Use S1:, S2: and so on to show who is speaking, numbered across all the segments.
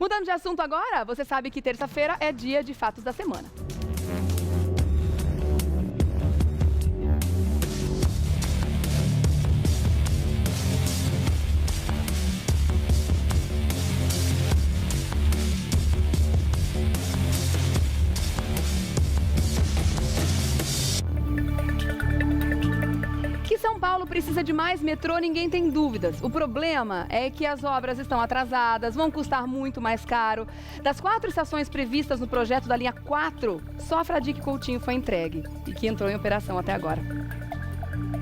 S1: Mudando de assunto agora, você sabe que terça-feira é dia de fatos da semana. Que São Paulo precisa de mais metrô, ninguém tem dúvidas. O problema é que as obras estão atrasadas, vão custar muito mais caro. Das 4 estações previstas no projeto da linha 4, só a Fradique Coutinho foi entregue e que entrou em operação até agora.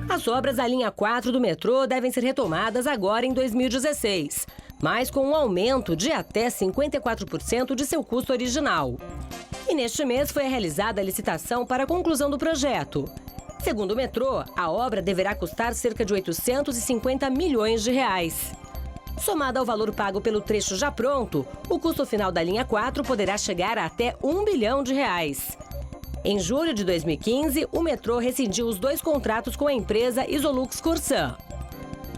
S2: As obras da linha 4 do metrô devem ser retomadas agora em 2016, mas com um aumento de até 54% de seu custo original. E neste mês foi realizada a licitação para a conclusão do projeto. Segundo o metrô, a obra deverá custar cerca de 850 milhões de reais. Somado ao valor pago pelo trecho já pronto, o custo final da linha 4 poderá chegar a até 1 bilhão de reais. Em julho de 2015, o metrô rescindiu os 2 contratos com a empresa Isolux Corsan.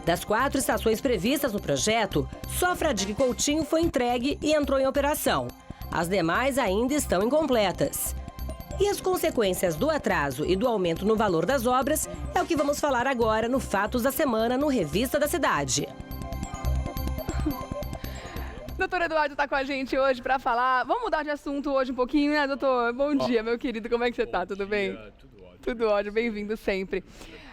S2: Das 4 estações previstas no projeto, só a Fradique Coutinho foi entregue e entrou em operação. As demais ainda estão incompletas. E as consequências do atraso e do aumento no valor das obras é o que vamos falar agora no Fatos da Semana, no Revista da Cidade.
S1: Doutor Eduardo está com a gente hoje para falar. Vamos mudar de assunto hoje um pouquinho, né, doutor? Bom dia, meu querido. Como é que você está? Tudo bem?
S3: Tudo ótimo.
S1: Tudo ótimo, bem-vindo sempre.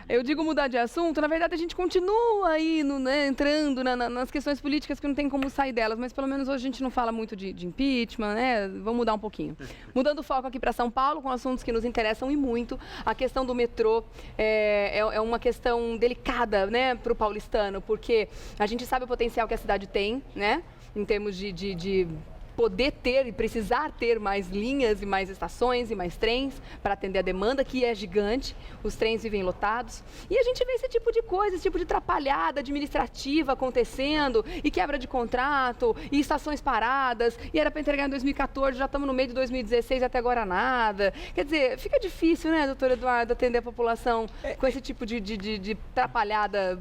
S1: Eu digo mudar de assunto, na verdade a gente continua aí entrando nas questões políticas que não tem como sair delas, mas pelo menos hoje a gente não fala muito de impeachment, né? Vamos mudar um pouquinho. Mudando o foco aqui para São Paulo, com assuntos que nos interessam e muito, a questão do metrô é uma questão delicada, né, para o paulistano, porque a gente sabe o potencial que a cidade tem, né, em termos de poder ter e precisar ter mais linhas e mais estações e mais trens para atender a demanda, que é gigante. Os trens vivem lotados. E a gente vê esse tipo de coisa, esse tipo de atrapalhada administrativa acontecendo, e quebra de contrato, e estações paradas, e era para entregar em 2014, já estamos no meio de 2016 e até agora nada. Quer dizer, fica difícil, né, doutor Eduardo, atender a população com esse tipo de atrapalhada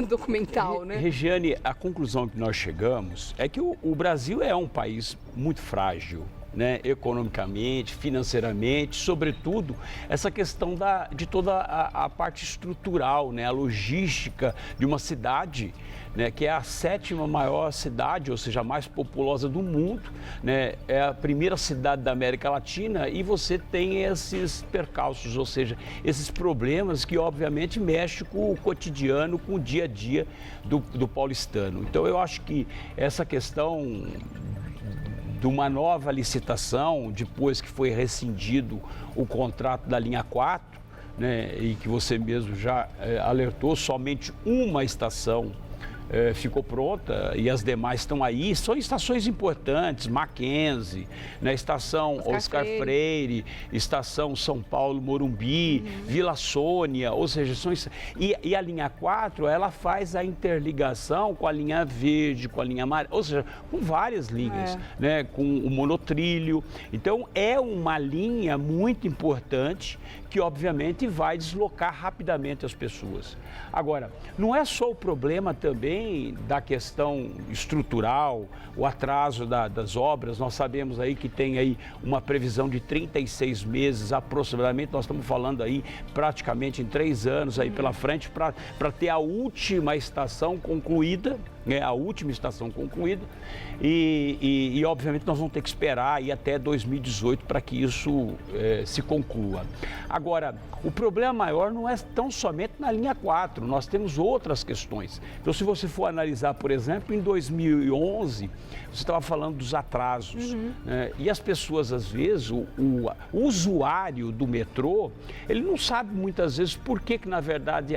S1: documental, né?
S3: Regiane, a conclusão que nós chegamos é que o Brasil é um país muito frágil, né, economicamente, financeiramente, sobretudo essa questão de toda a parte estrutural, né, a logística de uma cidade, né, que é a 7ª maior cidade, ou seja, a mais populosa do mundo, né, é a primeira cidade da América Latina, e você tem esses percalços, ou seja, esses problemas que obviamente mexem com o cotidiano, com o dia a dia do paulistano. Então eu acho que essa questão de uma nova licitação, depois que foi rescindido o contrato da linha 4, né, e que você mesmo já alertou, somente uma estação ficou pronta e as demais estão aí. São estações importantes, Mackenzie, né, estação Oscar Freire, estação São Paulo Morumbi, Vila Sônia, ou seja, e a linha 4, ela faz a interligação com a linha verde, com a linha amarela, ou seja, com várias linhas, né, com o monotrilho. Então é uma linha muito importante que obviamente vai deslocar rapidamente as pessoas. Agora, não é só o problema também da questão estrutural, o atraso das obras. Nós sabemos aí que tem aí uma previsão de 36 meses aproximadamente, nós estamos falando aí praticamente em 3 anos aí pela frente para ter a última estação concluída, né, a última estação concluída, e obviamente nós vamos ter que esperar aí até 2018 para que isso se conclua. Agora, o problema maior não é tão somente na linha 4, nós temos outras questões. Então, se você for analisar, por exemplo, em 2011, você estava falando dos atrasos, né? E as pessoas, às vezes, o usuário do metrô, ele não sabe muitas vezes por que na verdade,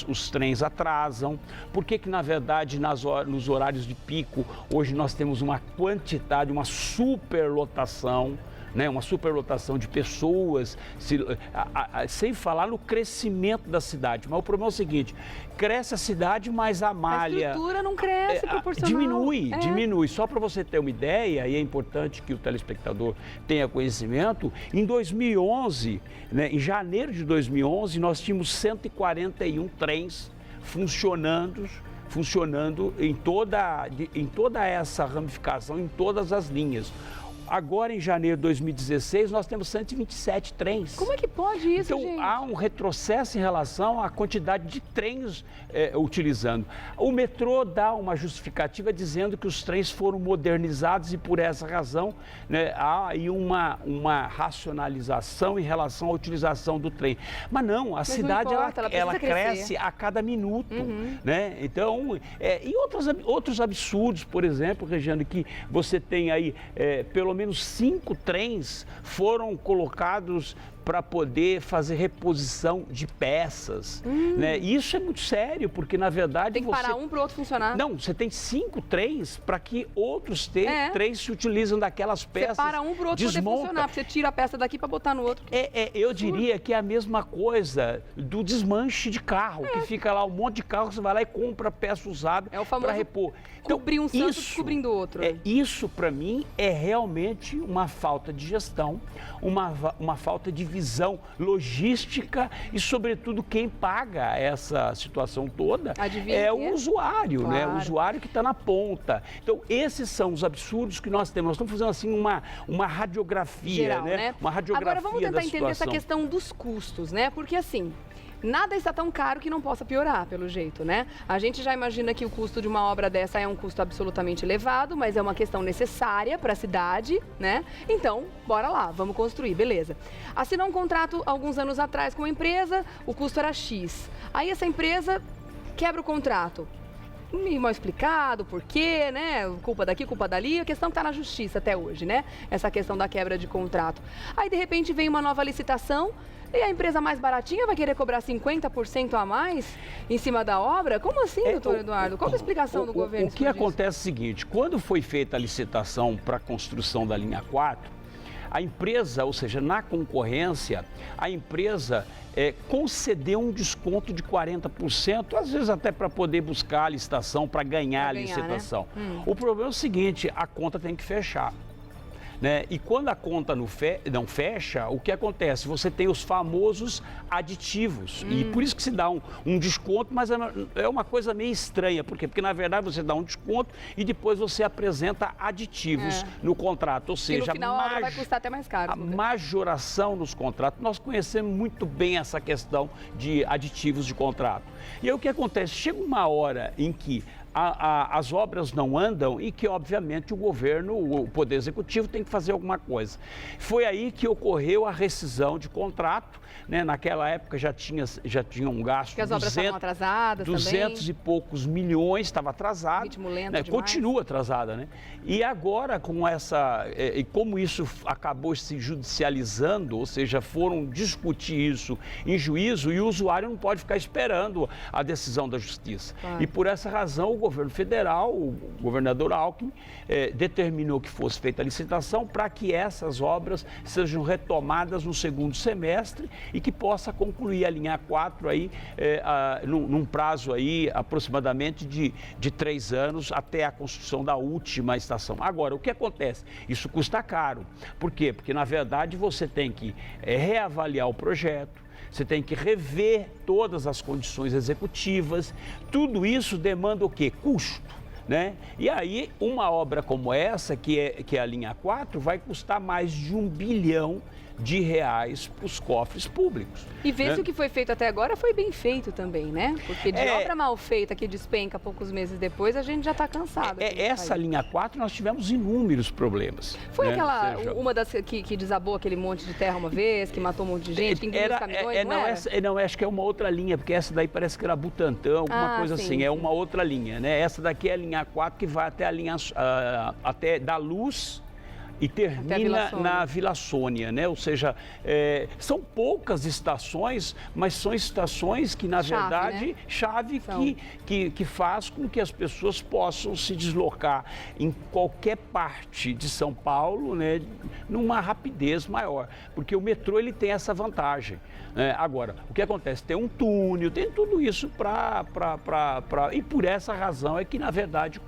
S3: os trens atrasam, por que na verdade, nos horários de pico, hoje nós temos uma quantidade, uma superlotação, né, uma superlotação de pessoas, sem falar no crescimento da cidade. Mas o problema é o seguinte, cresce a cidade, mas a malha...
S1: A estrutura não cresce proporcional.
S3: Diminui. Só para você ter uma ideia, e é importante que o telespectador tenha conhecimento, em 2011, né, em janeiro de 2011, nós tínhamos 141 trens funcionando funcionando em toda essa ramificação, em todas as linhas. Agora, em janeiro de 2016, nós temos 127 trens.
S1: Como é que pode isso,
S3: então,
S1: gente?
S3: há um retrocesso em relação à quantidade de trens utilizando. O metrô dá uma justificativa dizendo que os trens foram modernizados e, por essa razão, né, há aí uma racionalização em relação à utilização do trem. Mas não, a cidade ela cresce a cada minuto. Né? Então, e outros absurdos, por exemplo, Regiane, que você tem aí pelo menos 5 trens foram colocados para poder fazer reposição de peças, né? Isso é muito sério, porque na verdade
S1: tem que parar um para o outro funcionar.
S3: Não, você tem 5 trens para que outros trens se utilizam daquelas peças. Você
S1: para um para o outro poder funcionar, porque você tira a peça daqui para botar no outro.
S3: Eu diria que é a mesma coisa do desmanche de carro, que fica lá um monte de carro, você vai lá e compra peça usada para repor. Então,
S1: cobrir um santo descobrindo o outro.
S3: Isso, para mim, é realmente uma falta de gestão, uma falta de visão logística e, sobretudo, quem paga essa situação toda é o usuário, né? O usuário que está na ponta. Então, esses são os absurdos que nós temos. Nós estamos fazendo, assim, uma radiografia,
S1: geral, né?
S3: Uma radiografia.
S1: Agora, vamos tentar entender essa questão dos custos, né? Porque, assim, nada está tão caro que não possa piorar, pelo jeito, né? A gente já imagina que o custo de uma obra dessa é um custo absolutamente elevado, mas é uma questão necessária para a cidade, né? Então, bora lá, vamos construir, beleza. Assinou um contrato alguns anos atrás com uma empresa, o custo era X. Aí essa empresa quebra o contrato. Mal explicado, por quê, né? Culpa daqui, culpa dali, a questão está na justiça até hoje, né? Essa questão da quebra de contrato. Aí, de repente, vem uma nova licitação. E a empresa mais baratinha vai querer cobrar 50% a mais em cima da obra? Como assim, doutor Eduardo? Qual é a explicação do governo?
S3: O que acontece é o seguinte, quando foi feita a licitação para a construção da linha 4, a empresa, ou seja, na concorrência, a empresa concedeu um desconto de 40%, às vezes até para poder buscar a licitação, para ganhar a licitação. Né? O problema é o seguinte, a conta tem que fechar. Né? E quando a conta não fecha, o que acontece? Você tem os famosos aditivos. E por isso que se dá um desconto, mas é uma coisa meio estranha. Por quê? Porque, na verdade, você dá um desconto e depois você apresenta aditivos no contrato. Ou seja,
S1: e no final, a obra vai custar até mais caro.
S3: A majoração nos contratos. Nós conhecemos muito bem essa questão de aditivos de contrato. E aí o que acontece? Chega uma hora em que as obras não andam e que, obviamente, o governo, o Poder Executivo, tem que fazer alguma coisa. Foi aí que ocorreu a rescisão de contrato, né? Naquela época já tinha um gasto de
S1: porque as obras estavam atrasadas
S3: 200
S1: também.
S3: E poucos milhões, estava atrasado.
S1: Ritmo lento
S3: né?
S1: demais.
S3: Continua atrasada, né? E agora, com e como isso acabou se judicializando, ou seja, foram discutir isso em juízo e o usuário não pode ficar esperando a decisão da justiça. Claro. E por essa razão, o governo federal, o governador Alckmin, determinou que fosse feita a licitação para que essas obras sejam retomadas no segundo semestre e que possa concluir a linha 4 aí, num prazo aí aproximadamente de 3 anos até a construção da última estação. Agora, o que acontece? Isso custa caro. Por quê? Porque, na verdade, você tem que reavaliar o projeto, você tem que rever todas as condições executivas, tudo isso demanda o quê? Custo, né? E aí, uma obra como essa, que é a linha 4, vai custar mais de R$1 bilhão para os cofres públicos.
S1: E ver se o que foi feito até agora foi bem feito também, né? Porque de obra mal feita que despenca poucos meses depois, a gente já está cansado.
S3: Essa linha 4, nós tivemos inúmeros problemas.
S1: Foi uma das que desabou aquele monte de terra uma vez, que matou um monte de gente, que engoliu os caminhões,
S3: não, acho que é uma outra linha, porque essa daí parece que era Butantã, alguma coisa assim, sim. É uma outra linha, né? Essa daqui é a linha 4 que vai até a linha, até da Luz e termina na Vila Sônia, né? Ou seja, são poucas estações, mas são estações que, na verdade, chave que faz com que as pessoas possam se deslocar em qualquer parte de São Paulo, né? Numa rapidez maior, porque o metrô ele tem essa vantagem. Agora, o que acontece? Tem um túnel, tem tudo isso e por essa razão é que, na verdade,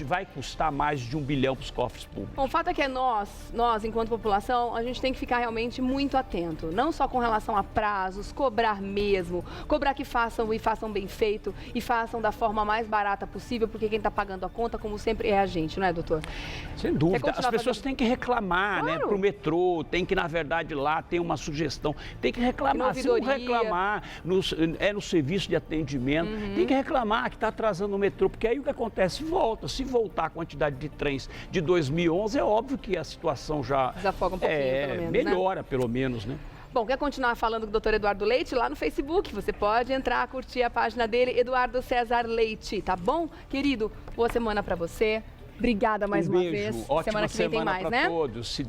S3: vai custar mais de R$1 bilhão para os cofres públicos.
S1: Bom, fato é que nós, enquanto população, a gente tem que ficar realmente muito atento. Não só com relação a prazos, cobrar mesmo. Cobrar que façam e façam bem feito e façam da forma mais barata possível, porque quem está pagando a conta, como sempre, é a gente, não é, doutor?
S3: Sem dúvida. As pessoas têm que reclamar,
S1: claro,
S3: né? Para o metrô, tem que, na verdade, lá ter uma sugestão. Tem que reclamar. Se não reclamar no serviço de atendimento, tem que reclamar que está atrasando o metrô, porque aí o que acontece? Volta. Se voltar a quantidade de trens de 2011, é óbvio que a situação já
S1: desafoga um pouquinho, pelo menos,
S3: melhora,
S1: né?
S3: pelo menos, né?
S1: Bom, quer continuar falando com o Dr. Eduardo Leite lá no Facebook? Você pode entrar, curtir a página dele, Eduardo César Leite, tá bom? Querido, boa semana para você. Obrigada mais uma vez.
S3: Ótima
S1: semana que vem tem mais,
S3: pra
S1: né?
S3: todos. Se Deus